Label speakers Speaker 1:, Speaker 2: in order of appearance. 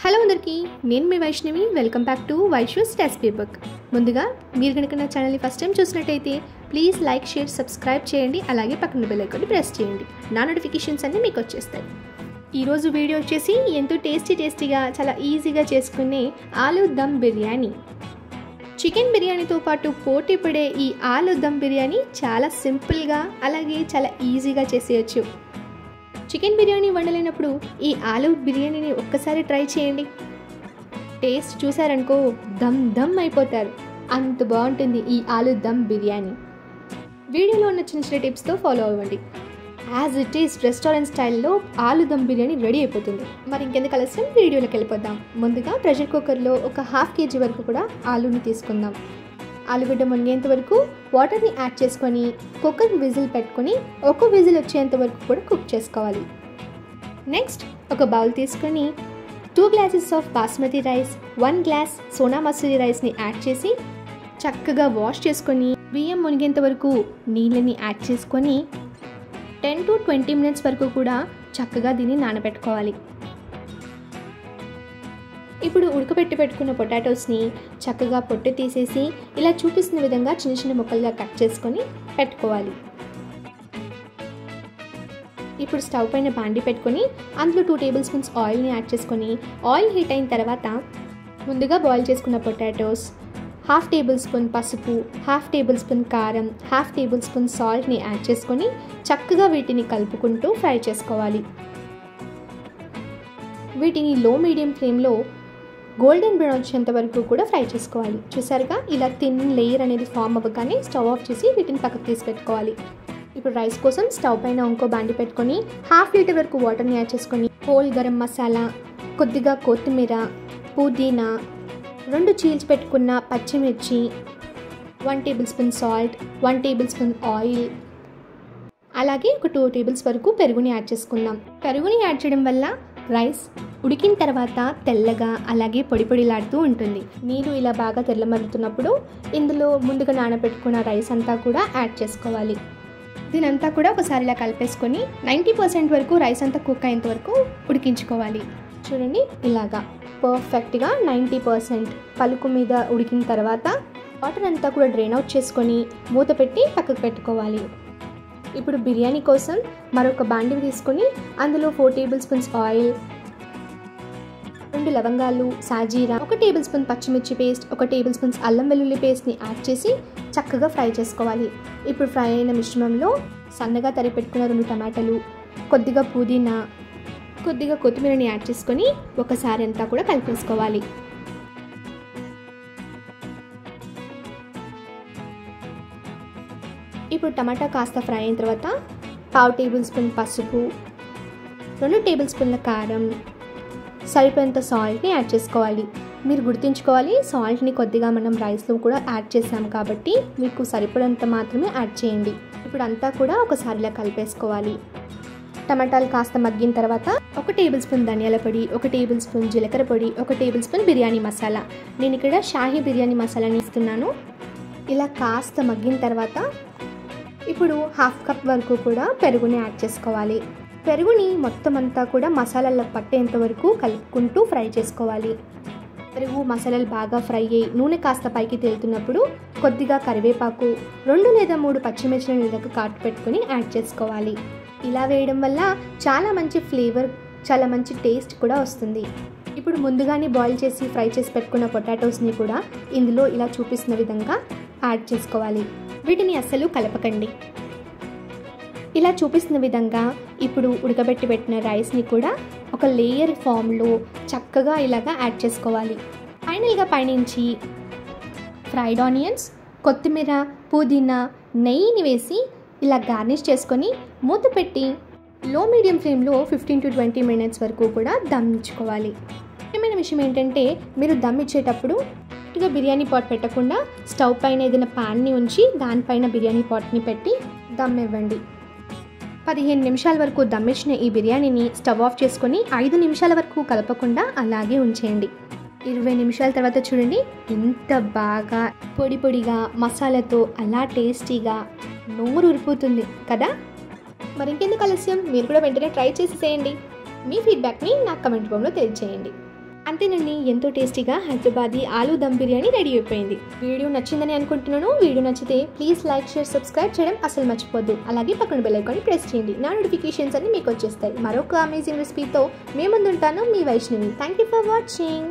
Speaker 1: Hello అందరికీ, నేను మీ Vaishnavi. Welcome back to Vaishu's recipe book. ముందుగా మీరు కనుక నా ఛానల్ని ఫస్ట్ టైం చూసినట్టయితే ప్లీజ్ లైక్, షేర్, సబ్స్క్రైబ్ చేయండి. అలాగే పక్కన బెల్ ఐకాన్ని ప్రెస్ చేయండి. నా నోటిఫికేషన్స్ అన్నీ మీకు వచ్చేస్తాయి. ఈరోజు వీడియో వచ్చేసి ఎంతో టేస్టీగా చాలా ఈజీగా చేసుకునే ఆలూ దమ్ బిర్యానీ. చికెన్ బిర్యానీతో పాటు పోటీ పడే ఈ ఆలూ దమ్ బిర్యానీ చాలా సింపుల్గా అలాగే చాలా ఈజీగా చేసేయచ్చు. చికెన్ బిర్యానీ వండలేనప్పుడు ఈ ఆలూ బిర్యానీని ఒక్కసారి ట్రై చేయండి. టేస్ట్ చూసారనుకో దమ్ అయిపోతారు. అంత బాగుంటుంది ఈ ఆలూ దమ్ బిర్యానీ. వీడియోలో ఉన్న చిన్న టిప్స్తో ఫాలో అవ్వండి. యాజ్ ఇట్ ఈస్ రెస్టారెంట్ స్టైల్లో ఆలూ దమ్ బిర్యానీ రెడీ అయిపోతుంది. మరి ఇంకెందుకు ఆలస్యం, వీడియోలోకి వెళ్ళిపోదాం. ముందుగా ప్రెషర్ కుక్కర్లో ఒక 1/2 kg వరకు కూడా ఆలూని తీసుకుందాం. ఆలుగడ్డ మునిగేంత వరకు వాటర్ని యాడ్ చేసుకొని కుక్కర్ విజిల్ పెట్టుకొని ఒక విజిల్ వచ్చేంత వరకు కూడా కుక్ చేసుకోవాలి. నెక్స్ట్ ఒక బౌల్ తీసుకొని 2 glasses of basmati rice, 1 glass Sona Masuri రైస్ని యాడ్ చేసి చక్కగా వాష్ చేసుకొని బియ్యం మునిగేంత వరకు నీళ్ళని యాడ్ చేసుకొని 10 to 20 minutes వరకు కూడా చక్కగా దీన్ని నానబెట్టుకోవాలి. ఇప్పుడు ఉడకబెట్టి పెట్టుకున్న పొటాటోస్ని చక్కగా పొట్టు తీసేసి ఇలా చూపిస్తున్న విధంగా చిన్న ముక్కలుగా కట్ చేసుకొని పెట్టుకోవాలి. ఇప్పుడు స్టవ్ పైన బాండి పెట్టుకొని అందులో 2 tablespoons ఆయిల్ని యాడ్ చేసుకొని ఆయిల్ హీట్ అయిన తర్వాత ముందుగా బాయిల్ చేసుకున్న పొటాటోస్, 1/2 tablespoon పసుపు, 1/2 tablespoon కారం, 1/2 tablespoon సాల్ట్ని యాడ్ చేసుకొని చక్కగా వీటిని కలుపుకుంటూ ఫ్రై చేసుకోవాలి. వీటిని లో మీడియం ఫ్లేమ్లో గోల్డెన్ బ్రౌన్ వచ్చేంత వరకు కూడా ఫ్రై చేసుకోవాలి. చూసారుగా ఇలా థిన్ లేయర్ అనేది ఫామ్ అవ్వగానే స్టవ్ ఆఫ్ చేసి వీటిని పక్కకు తీసి పెట్టుకోవాలి. ఇప్పుడు రైస్ కోసం స్టవ్ పైన ఇంకో బాండి పెట్టుకొని 1/2 liter వరకు వాటర్ని యాడ్ చేసుకొని హోల్ గరం మసాలా, కొద్దిగా కొత్తిమీర, పుదీనా, 2 చీల్చి పెట్టుకున్న పచ్చిమిర్చి, 1 tablespoon సాల్ట్, 1 tablespoon ఆయిల్, అలాగే ఒక 2 tables వరకు పెరుగుని యాడ్ చేసుకుందాం. పెరుగుని యాడ్ చేయడం వల్ల రైస్ ఉడికిన తర్వాత తెల్లగా అలాగే పొడిలాడుతూ ఉంటుంది. నీరు ఇలా బాగా తెల్లమరుగుతున్నప్పుడు ఇందులో ముందుగా నానబెట్టుకున్న రైస్ అంతా కూడా యాడ్ చేసుకోవాలి. దీనంతా కూడా ఒకసారి ఇలా కలిపేసుకొని 90% వరకు రైస్ అంతా కుక్ అయ్యేంత వరకు ఉడికించుకోవాలి. చూడండి, ఇలాగా పర్ఫెక్ట్గా 90% పలుకు మీద ఉడికిన తర్వాత వాటర్ అంతా కూడా డ్రైన్ అవుట్ చేసుకొని మూత పెట్టి పక్కకు పెట్టుకోవాలి. ఇప్పుడు బిర్యానీ కోసం మరొక బాండి తీసుకొని అందులో 4 tablespoons ఆయిల్, 2 లవంగాలు, సాజీరా, 1 tablespoon పచ్చిమిర్చి పేస్ట్, 1 tablespoon అల్లం వెల్లుల్లి పేస్ట్ని యాడ్ చేసి చక్కగా ఫ్రై చేసుకోవాలి. ఇప్పుడు ఫ్రై అయిన మిశ్రమంలో సన్నగా తరిగి పెట్టుకున్న 2 టమాటాలు, కొద్దిగా పుదీనా, కొద్దిగా కొత్తిమీరని యాడ్ చేసుకొని ఒకసారి అంతా కూడా కలిపేసుకోవాలి. ఇప్పుడు టమాటా కాస్త ఫ్రై అయిన తర్వాత 1/2 tablespoon పసుపు, 2 tablespoon కారం, సరిపోయేంత సాల్ట్ని యాడ్ చేసుకోవాలి. మీరు గుర్తుంచుకోవాలి, సాల్ట్ని కొద్దిగా మనం రైస్లో కూడా యాడ్ చేసాం కాబట్టి మీకు సరిపడంత మాత్రమే యాడ్ చేయండి. ఇప్పుడు అంతా కూడా ఒకసారిలా కలిపేసుకోవాలి. టమాటాలు కాస్త మగ్గిన తర్వాత 1 tablespoon ధనియాల పొడి, 1 tablespoon జీలకర్ర పొడి, 1 tablespoon బిర్యానీ మసాలా, నేను ఇక్కడ షాహీ బిర్యానీ మసాలాని ఇస్తున్నాను. ఇలా కాస్త మగ్గిన తర్వాత ఇప్పుడు 1/2 cup వరకు కూడా పెరుగుని యాడ్ చేసుకోవాలి. పెరుగుని మొత్తం అంతా కూడా మసాలాల్లో పట్టేంత వరకు కలుపుకుంటూ ఫ్రై చేసుకోవాలి. పెరుగు మసాలాలు బాగా ఫ్రై అయ్యి నూనె కాస్త పైకి తేలుతున్నప్పుడు కొద్దిగా కరివేపాకు, 2 లేదా 3 పచ్చిమిర్చిని ఇలాగ కాటు పెట్టుకొని యాడ్ చేసుకోవాలి. ఇలా వేయడం వల్ల చాలా మంచి ఫ్లేవర్, చాలా మంచి టేస్ట్ కూడా వస్తుంది. ఇప్పుడు ముందుగానే బాయిల్ చేసి ఫ్రై చేసి పెట్టుకున్న పొటాటోస్ని కూడా ఇందులో ఇలా చూపిస్తున్న విధంగా యాడ్ చేసుకోవాలి. వీటిని అస్సలు కలపకండి. ఇలా చూపిస్తున్న విధంగా ఇప్పుడు ఉడకబెట్టి పెట్టిన రైస్ని కూడా ఒక లేయర్ ఫామ్లో చక్కగా ఇలాగా యాడ్ చేసుకోవాలి. ఫైనల్గా పైనుంచి ఫ్రైడ్ ఆనియన్స్, కొత్తిమీర, పుదీనా, నెయ్యిని వేసి ఇలా గార్నిష్ చేసుకొని మూత పెట్టి లో మీడియం ఫ్లేమ్లో 15 to 20 minutes వరకు కూడా దమ్ ఇచ్చుకోవాలి. ముఖ్యమైన విషయం ఏంటంటే, మీరు దమ్ ఇచ్చేటప్పుడు బిర్యానీ పాట్ పెట్టకుండా స్టవ్ పైన ఏదైనా ప్యాన్ని ఉంచి దానిపైన బిర్యానీ పాట్ని పెట్టి దమ్ ఇవ్వండి. 15 నిమిషాల వరకు దమ్ ఇచ్చిన ఈ బిర్యానీని స్టవ్ ఆఫ్ చేసుకొని 5 నిమిషాల వరకు కలపకుండా అలాగే ఉంచేయండి. 20 నిమిషాల తర్వాత చూడండి, ఎంత బాగా పొడిగా మసాలాతో అలా టేస్టీగా నోరు ఉరిపోతుంది కదా. మరి ఇంకెందుకు ఆలస్యం, మీరు కూడా వెంటనే ట్రై చేసేసేయండి. మీ ఫీడ్బ్యాక్ని నాకు కమెంట్ రూమ్లో తెలియజేయండి. అంతేనండి, ఎంతో టేస్టీగా హైదరాబాదీ ఆలూ దమ్ బిర్యానీ రెడీ అయిపోయింది. వీడియో నచ్చిందని అనుకుంటున్నాను. వీడియో నచ్చితే ప్లీజ్ లైక్, షేర్, సబ్స్క్రైబ్ చేయడం అసలు మర్చిపోద్దు. అలాగే పక్కన బెల్ ఐకాన్ ప్రెస్ చేయండి. నా నోటిఫికేషన్స్ అన్ని మీకు వచ్చేస్తాయి. మరొక అమేజింగ్ రెసిపీతో మీ ముందుంటాను, మీ Vaishnavi. Thank you for watching.